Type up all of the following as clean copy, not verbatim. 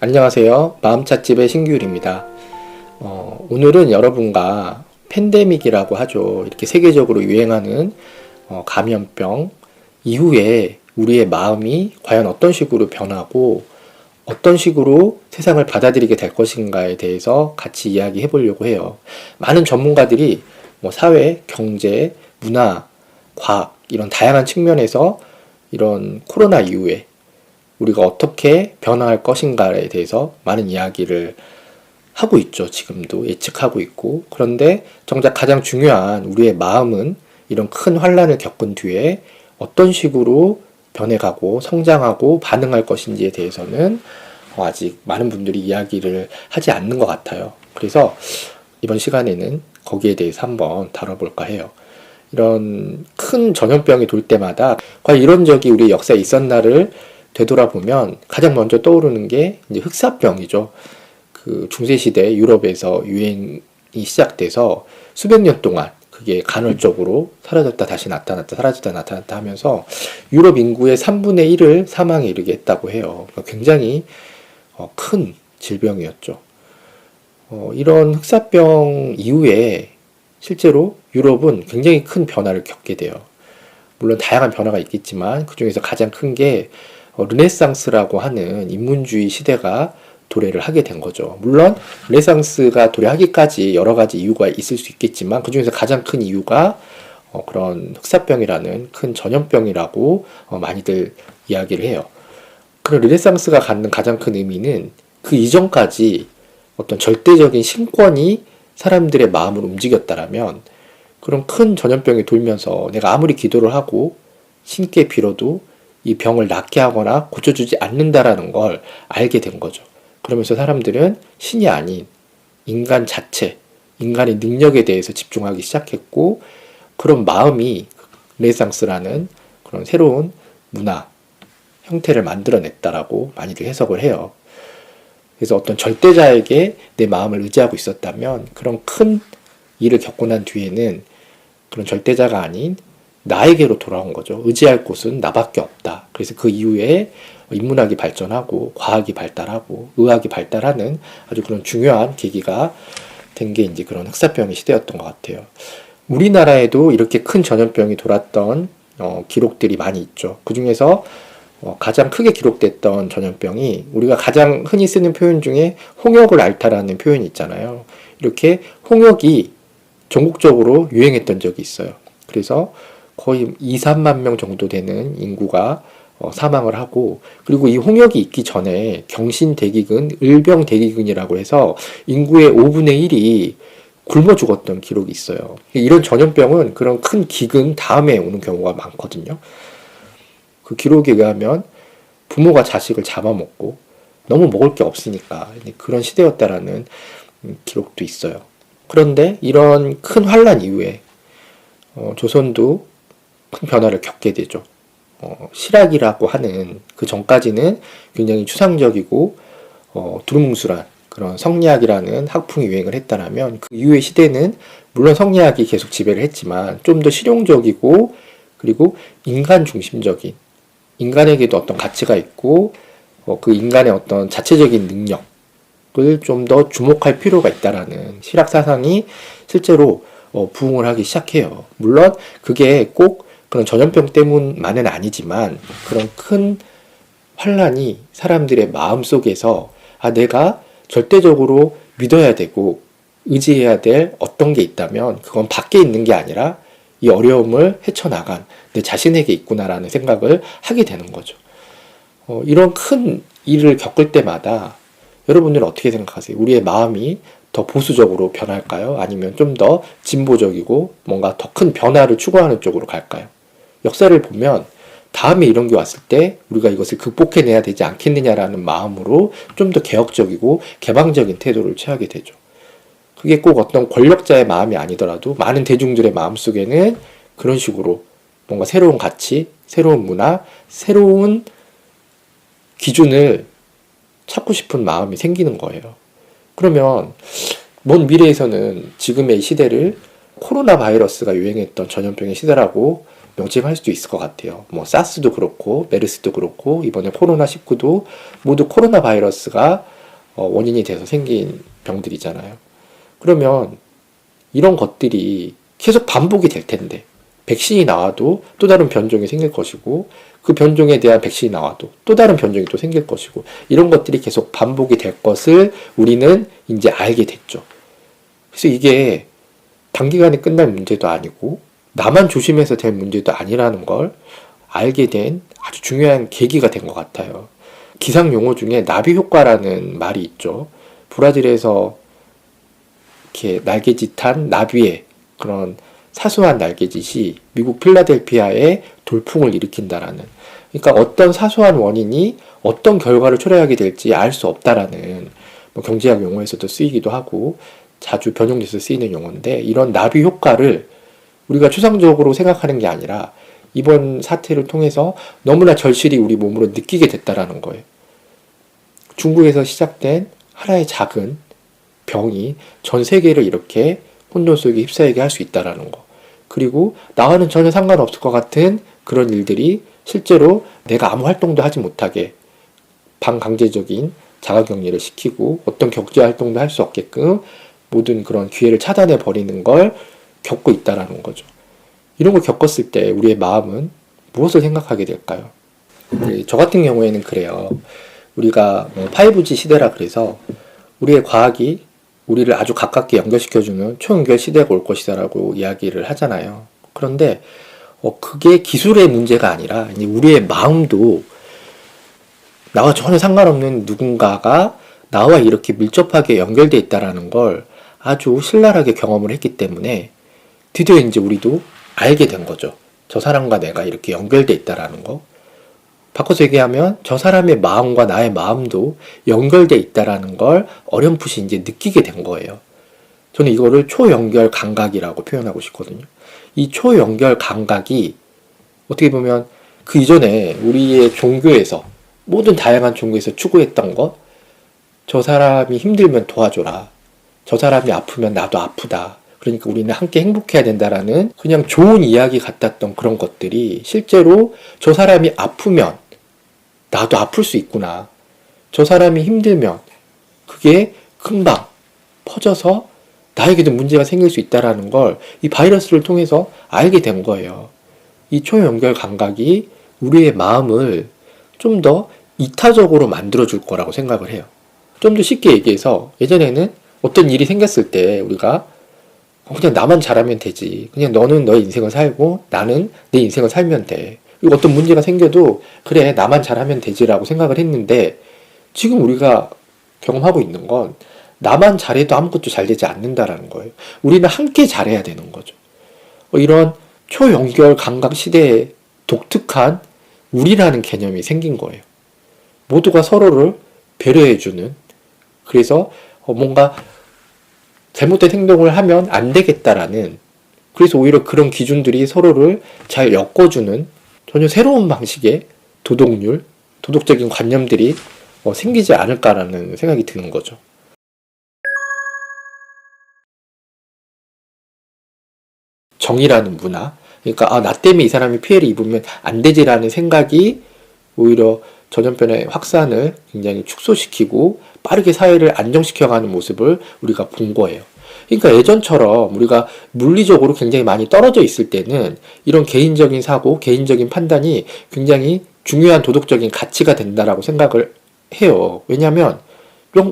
안녕하세요. 마음찻집의 신규율입니다. 오늘은 여러분과 팬데믹이라고 하죠. 이렇게 세계적으로 유행하는 감염병 이후에 우리의 마음이 과연 어떤 식으로 변하고 어떤 식으로 세상을 받아들이게 될 것인가에 대해서 같이 이야기해 보려고 해요. 많은 전문가들이 사회, 경제, 문화, 과학 이런 다양한 측면에서 이런 코로나 이후에 우리가 어떻게 변화할 것인가에 대해서 많은 이야기를 하고 있죠. 지금도 예측하고 있고. 그런데 정작 가장 중요한 우리의 마음은 이런 큰 환란을 겪은 뒤에 어떤 식으로 변해가고 성장하고 반응할 것인지에 대해서는 아직 많은 분들이 이야기를 하지 않는 것 같아요. 그래서 이번 시간에는 거기에 대해서 한번 다뤄볼까 해요. 이런 큰 전염병이 돌 때마다 과연 이런 적이 우리 역사에 있었나를 되돌아보면 가장 먼저 떠오르는 게 이제 흑사병이죠. 그 중세시대 유럽에서 유행이 시작돼서 수백 년 동안 그게 간헐적으로 사라졌다 다시 나타났다 사라졌다 나타났다 하면서 유럽 인구의 3분의 1을 사망에 이르게 했다고 해요. 그러니까 굉장히 큰 질병이었죠. 이런 흑사병 이후에 실제로 유럽은 굉장히 큰 변화를 겪게 돼요. 물론 다양한 변화가 있겠지만 그 중에서 가장 큰 게 르네상스라고 하는 인문주의 시대가 도래를 하게 된 거죠. 물론 르네상스가 도래하기까지 여러 가지 이유가 있을 수 있겠지만 그 중에서 가장 큰 이유가 그런 흑사병이라는 큰 전염병이라고 많이들 이야기를 해요. 그런 르네상스가 갖는 가장 큰 의미는 그 이전까지 어떤 절대적인 신권이 사람들의 마음을 움직였다라면 그런 큰 전염병이 돌면서 내가 아무리 기도를 하고 신께 빌어도 이 병을 낫게 하거나 고쳐주지 않는다라는 걸 알게 된 거죠. 그러면서 사람들은 신이 아닌 인간 자체, 인간의 능력에 대해서 집중하기 시작했고 그런 마음이 르네상스라는 그런 새로운 문화, 형태를 만들어냈다라고 많이들 해석을 해요. 그래서 어떤 절대자에게 내 마음을 의지하고 있었다면 그런 큰 일을 겪고 난 뒤에는 그런 절대자가 아닌 나에게로 돌아온 거죠. 의지할 곳은 나밖에 없다. 그래서 그 이후에 인문학이 발전하고 과학이 발달하고 의학이 발달하는 아주 그런 중요한 계기가 된 게 이제 그런 흑사병의 시대였던 것 같아요. 우리나라에도 이렇게 큰 전염병이 돌았던 기록들이 많이 있죠. 그 중에서 가장 크게 기록됐던 전염병이 우리가 가장 흔히 쓰는 표현 중에 홍역을 앓다라는 표현이 있잖아요. 이렇게 홍역이 전국적으로 유행했던 적이 있어요. 그래서 거의 2, 3만 명 정도 되는 인구가 사망을 하고 그리고 이 홍역이 있기 전에 경신대기근, 을병대기근이라고 해서 인구의 5분의 1이 굶어 죽었던 기록이 있어요. 이런 전염병은 그런 큰 기근 다음에 오는 경우가 많거든요. 그 기록에 의하면 부모가 자식을 잡아먹고 너무 먹을 게 없으니까 그런 시대였다라는 기록도 있어요. 그런데 이런 큰 환란 이후에 조선도 큰 변화를 겪게 되죠. 실학이라고 하는 그 전까지는 굉장히 추상적이고 두루뭉술한 그런 성리학이라는 학풍이 유행을 했다라면 그 이후의 시대는 물론 성리학이 계속 지배를 했지만 좀 더 실용적이고 그리고 인간 중심적인 인간에게도 어떤 가치가 있고 그 인간의 어떤 자체적인 능력을 좀 더 주목할 필요가 있다라는 실학 사상이 실제로 부흥을 하기 시작해요. 물론 그게 꼭 그런 전염병 때문만은 아니지만 그런 큰 환란이 사람들의 마음 속에서 내가 절대적으로 믿어야 되고 의지해야 될 어떤 게 있다면 그건 밖에 있는 게 아니라 이 어려움을 헤쳐나간 내 자신에게 있구나라는 생각을 하게 되는 거죠. 이런 큰 일을 겪을 때마다 여러분들은 어떻게 생각하세요? 우리의 마음이 더 보수적으로 변할까요? 아니면 좀 더 진보적이고 뭔가 더 큰 변화를 추구하는 쪽으로 갈까요? 역사를 보면 다음에 이런 게 왔을 때 우리가 이것을 극복해내야 되지 않겠느냐라는 마음으로 좀 더 개혁적이고 개방적인 태도를 취하게 되죠. 그게 꼭 어떤 권력자의 마음이 아니더라도 많은 대중들의 마음속에는 그런 식으로 뭔가 새로운 가치, 새로운 문화, 새로운 기준을 찾고 싶은 마음이 생기는 거예요. 그러면 먼 미래에서는 지금의 시대를 코로나 바이러스가 유행했던 전염병의 시대라고 명심할 수도 있을 것 같아요. 뭐 사스도 그렇고 메르스도 그렇고 이번에 코로나19도 모두 코로나 바이러스가 원인이 돼서 생긴 병들이잖아요. 그러면 이런 것들이 계속 반복이 될 텐데 백신이 나와도 또 다른 변종이 생길 것이고 그 변종에 대한 백신이 나와도 또 다른 변종이 또 생길 것이고 이런 것들이 계속 반복이 될 것을 우리는 이제 알게 됐죠. 그래서 이게 단기간에 끝날 문제도 아니고 나만 조심해서 될 문제도 아니라는 걸 알게 된 아주 중요한 계기가 된 것 같아요. 기상 용어 중에 나비 효과라는 말이 있죠. 브라질에서 이렇게 날개짓한 나비의 그런 사소한 날개짓이 미국 필라델피아에 돌풍을 일으킨다라는, 그러니까 어떤 사소한 원인이 어떤 결과를 초래하게 될지 알 수 없다라는 뭐 경제학 용어에서도 쓰이기도 하고 자주 변형돼서 쓰이는 용어인데, 이런 나비 효과를 우리가 추상적으로 생각하는 게 아니라 이번 사태를 통해서 너무나 절실히 우리 몸으로 느끼게 됐다라는 거예요. 중국에서 시작된 하나의 작은 병이 전 세계를 이렇게 혼돈 속에 휩싸이게 할 수 있다라는 거. 그리고 나와는 전혀 상관없을 것 같은 그런 일들이 실제로 내가 아무 활동도 하지 못하게 반강제적인 자가격리를 시키고 어떤 경제 활동도 할 수 없게끔 모든 그런 기회를 차단해 버리는 걸 겪고 있다라는 거죠. 이런 걸 겪었을 때 우리의 마음은 무엇을 생각하게 될까요? 저 같은 경우에는 그래요. 우리가 5G 시대라 그래서 우리의 과학이 우리를 아주 가깝게 연결시켜주는 초연결 시대가 올 것이다라고 이야기를 하잖아요. 그런데 그게 기술의 문제가 아니라 우리의 마음도 나와 전혀 상관없는 누군가가 나와 이렇게 밀접하게 연결되어 있다는 걸 아주 신랄하게 경험을 했기 때문에 드디어 이제 우리도 알게 된 거죠. 저 사람과 내가 이렇게 연결되어 있다는 거. 바꿔서 얘기하면 저 사람의 마음과 나의 마음도 연결되어 있다는 걸 어렴풋이 이제 느끼게 된 거예요. 저는 이거를 초연결 감각이라고 표현하고 싶거든요. 이 초연결 감각이 어떻게 보면 그 이전에 우리의 종교에서, 모든 다양한 종교에서 추구했던 것, 저 사람이 힘들면 도와줘라, 저 사람이 아프면 나도 아프다, 그러니까 우리는 함께 행복해야 된다라는 그냥 좋은 이야기 같았던 그런 것들이 실제로 저 사람이 아프면 나도 아플 수 있구나, 저 사람이 힘들면 그게 금방 퍼져서 나에게도 문제가 생길 수 있다는 걸 이 바이러스를 통해서 알게 된 거예요. 이 초연결 감각이 우리의 마음을 좀 더 이타적으로 만들어줄 거라고 생각을 해요. 좀 더 쉽게 얘기해서 예전에는 어떤 일이 생겼을 때 우리가 그냥 나만 잘하면 되지, 그냥 너는 너의 인생을 살고 나는 내 인생을 살면 돼, 그리고 어떤 문제가 생겨도 그래 나만 잘하면 되지라고 생각을 했는데, 지금 우리가 경험하고 있는 건 나만 잘해도 아무것도 잘 되지 않는다라는 거예요. 우리는 함께 잘해야 되는 거죠. 이런 초연결 감각 시대에 독특한 우리라는 개념이 생긴 거예요. 모두가 서로를 배려해주는, 그래서 뭔가 잘못된 행동을 하면 안 되겠다라는, 그래서 오히려 그런 기준들이 서로를 잘 엮어주는 전혀 새로운 방식의 도덕률, 도덕적인 관념들이 생기지 않을까라는 생각이 드는 거죠. 정의라는 문화, 그러니까 나 때문에 이 사람이 피해를 입으면 안 되지라는 생각이 오히려 전염병의 확산을 굉장히 축소시키고 빠르게 사회를 안정시켜가는 모습을 우리가 본 거예요. 그러니까 예전처럼 우리가 물리적으로 굉장히 많이 떨어져 있을 때는 이런 개인적인 사고, 개인적인 판단이 굉장히 중요한 도덕적인 가치가 된다라고 생각을 해요. 왜냐하면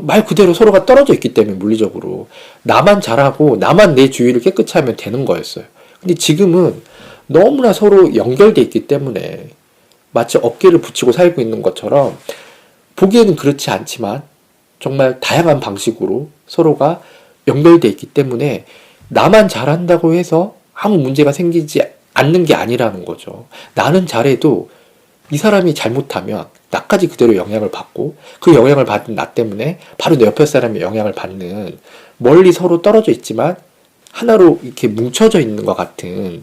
말 그대로 서로가 떨어져 있기 때문에 물리적으로 나만 잘하고 나만 내 주위를 깨끗이 하면 되는 거였어요. 근데 지금은 너무나 서로 연결돼 있기 때문에 마치 어깨를 붙이고 살고 있는 것처럼, 보기에는 그렇지 않지만 정말 다양한 방식으로 서로가 연결돼 있기 때문에 나만 잘한다고 해서 아무 문제가 생기지 않는 게 아니라는 거죠. 나는 잘해도 이 사람이 잘못하면 나까지 그대로 영향을 받고 그 영향을 받은 나 때문에 바로 내 옆에 사람이 영향을 받는, 멀리 서로 떨어져 있지만 하나로 이렇게 뭉쳐져 있는 것 같은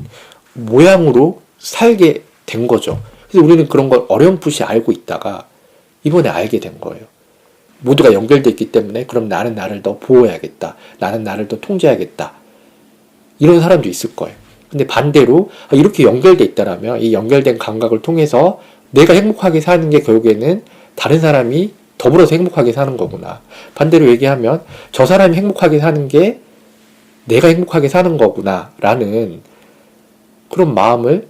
모양으로 살게 된 거죠. 그래서 우리는 그런 걸 어렴풋이 알고 있다가 이번에 알게 된 거예요. 모두가 연결되어 있기 때문에 그럼 나는 나를 더 보호해야겠다, 나는 나를 더 통제해야겠다, 이런 사람도 있을 거예요. 근데 반대로 이렇게 연결돼 있다라면 이 연결된 감각을 통해서 내가 행복하게 사는 게 결국에는 다른 사람이 더불어서 행복하게 사는 거구나. 반대로 얘기하면 저 사람이 행복하게 사는 게 내가 행복하게 사는 거구나 라는 그런 마음을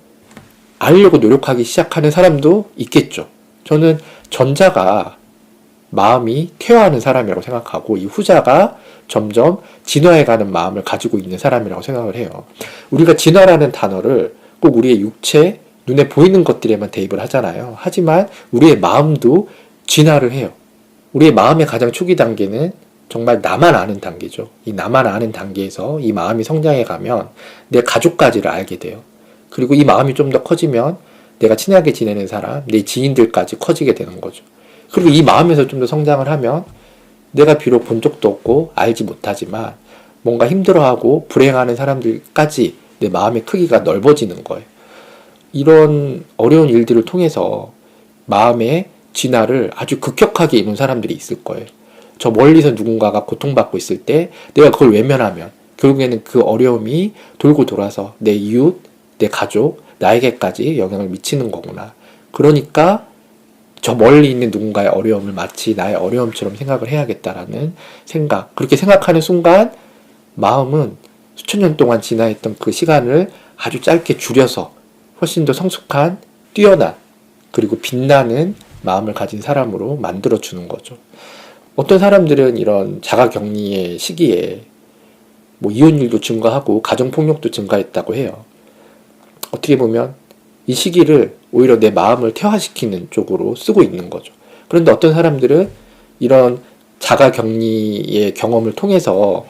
알려고 노력하기 시작하는 사람도 있겠죠. 저는 전자가 마음이 퇴화하는 사람이라고 생각하고 이 후자가 점점 진화해가는 마음을 가지고 있는 사람이라고 생각을 해요. 우리가 진화라는 단어를 꼭 우리의 육체, 눈에 보이는 것들에만 대입을 하잖아요. 하지만 우리의 마음도 진화를 해요. 우리의 마음의 가장 초기 단계는 정말 나만 아는 단계죠. 이 나만 아는 단계에서 이 마음이 성장해 가면 내 가족까지를 알게 돼요. 그리고 이 마음이 좀 더 커지면 내가 친하게 지내는 사람, 내 지인들까지 커지게 되는 거죠. 그리고 이 마음에서 좀 더 성장을 하면 내가 비록 본 적도 없고 알지 못하지만 뭔가 힘들어하고 불행하는 사람들까지 내 마음의 크기가 넓어지는 거예요. 이런 어려운 일들을 통해서 마음의 진화를 아주 급격하게 이룬 사람들이 있을 거예요. 저 멀리서 누군가가 고통받고 있을 때 내가 그걸 외면하면 결국에는 그 어려움이 돌고 돌아서 내 이웃, 내 가족, 나에게까지 영향을 미치는 거구나. 그러니까 저 멀리 있는 누군가의 어려움을 마치 나의 어려움처럼 생각을 해야겠다라는 생각. 그렇게 생각하는 순간 마음은 수천 년 동안 지나했던 그 시간을 아주 짧게 줄여서 훨씬 더 성숙한, 뛰어난, 그리고 빛나는 마음을 가진 사람으로 만들어주는 거죠. 어떤 사람들은 이런 자가격리의 시기에 이혼율도 증가하고 가정폭력도 증가했다고 해요. 어떻게 보면 이 시기를 오히려 내 마음을 퇴화시키는 쪽으로 쓰고 있는 거죠. 그런데 어떤 사람들은 이런 자가격리의 경험을 통해서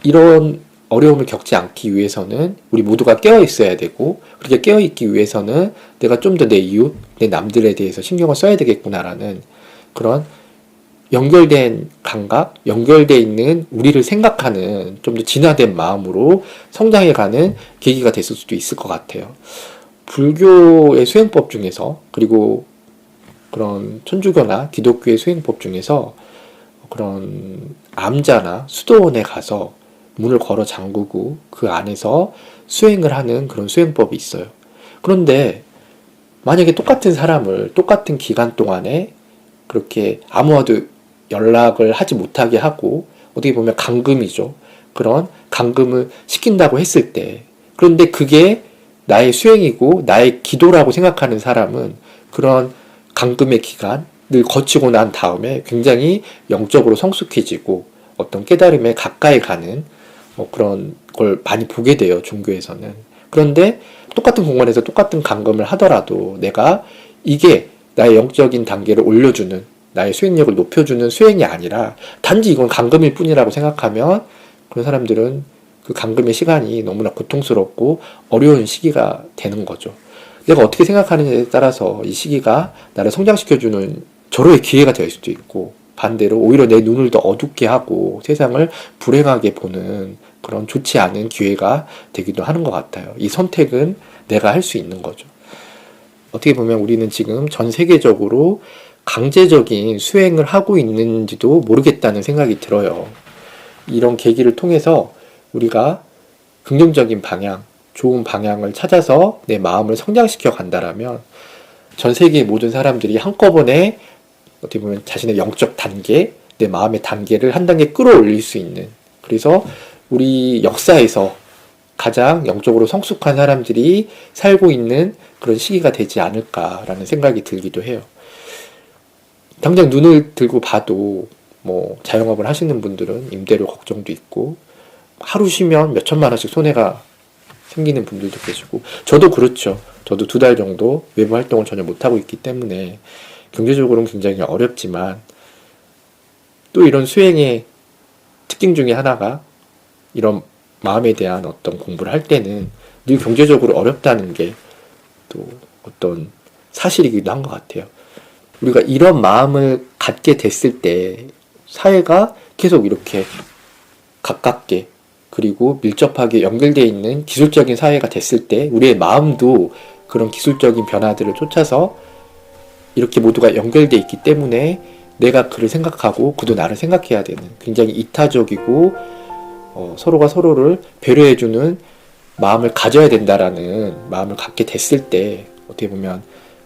이런 어려움을 겪지 않기 위해서는 우리 모두가 깨어 있어야 되고, 그렇게 깨어 있기 위해서는 내가 좀 더 내 이웃, 내 남들에 대해서 신경을 써야 되겠구나라는 그런 연결된 감각, 연결되어 있는 우리를 생각하는 좀 더 진화된 마음으로 성장해가는 계기가 됐을 수도 있을 것 같아요. 불교의 수행법 중에서, 그리고 그런 천주교나 기독교의 수행법 중에서 그런 암자나 수도원에 가서 문을 걸어 잠그고 그 안에서 수행을 하는 그런 수행법이 있어요. 그런데 만약에 똑같은 사람을 똑같은 기간 동안에 그렇게 아무와도 연락을 하지 못하게 하고, 어떻게 보면 감금이죠. 그런 감금을 시킨다고 했을 때, 그런데 그게 나의 수행이고 나의 기도라고 생각하는 사람은 그런 감금의 기간을 거치고 난 다음에 굉장히 영적으로 성숙해지고 어떤 깨달음에 가까이 가는 그런 걸 많이 보게 돼요, 종교에서는. 그런데 똑같은 공간에서 똑같은 감금을 하더라도 내가 이게 나의 영적인 단계를 올려주는, 나의 수행력을 높여주는 수행이 아니라 단지 이건 감금일 뿐이라고 생각하면 그런 사람들은 그 감금의 시간이 너무나 고통스럽고 어려운 시기가 되는 거죠. 내가 어떻게 생각하느냐에 따라서 이 시기가 나를 성장시켜주는 절호의 기회가 될 수도 있고, 반대로 오히려 내 눈을 더 어둡게 하고 세상을 불행하게 보는 그런 좋지 않은 기회가 되기도 하는 것 같아요. 이 선택은 내가 할 수 있는 거죠. 어떻게 보면 우리는 지금 전 세계적으로 강제적인 수행을 하고 있는지도 모르겠다는 생각이 들어요. 이런 계기를 통해서 우리가 긍정적인 방향, 좋은 방향을 찾아서 내 마음을 성장시켜 간다라면 전 세계의 모든 사람들이 한꺼번에 어떻게 보면 자신의 영적 단계, 내 마음의 단계를 한 단계 끌어올릴 수 있는, 그래서 우리 역사에서 가장 영적으로 성숙한 사람들이 살고 있는 그런 시기가 되지 않을까라는 생각이 들기도 해요. 당장 눈을 들고 봐도 자영업을 하시는 분들은 임대료 걱정도 있고, 하루 쉬면 몇 천만 원씩 손해가 생기는 분들도 계시고, 저도 그렇죠. 저도 2달 정도 외부 활동을 전혀 못하고 있기 때문에 경제적으로는 굉장히 어렵지만, 또 이런 수행의 특징 중에 하나가 이런 마음에 대한 어떤 공부를 할 때는 늘 경제적으로 어렵다는 게 또 어떤 사실이기도 한 것 같아요. 우리가 이런 마음을 갖게 됐을 때 사회가 계속 이렇게 가깝게 그리고 밀접하게 연결되어 있는 기술적인 사회가 됐을 때 우리의 마음도 그런 기술적인 변화들을 쫓아서 이렇게 모두가 연결되어 있기 때문에 내가 그를 생각하고 그도 나를 생각해야 되는, 굉장히 이타적이고 서로가 서로를 배려해주는 마음을 가져야 된다라는 마음을 갖게 됐을 때 어떻게 보면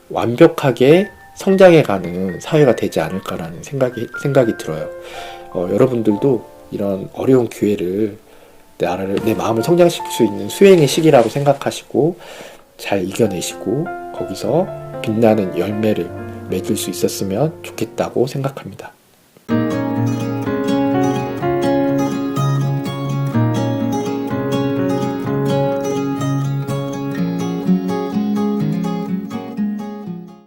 완벽하게 성장해가는 사회가 되지 않을까라는 생각이 들어요. 여러분들도 이런 어려운 기회를 내 마음을 성장시킬 수 있는 수행의 시기라고 생각하시고 잘 이겨내시고 거기서 빛나는 열매를 맺을 수 있었으면 좋겠다고 생각합니다.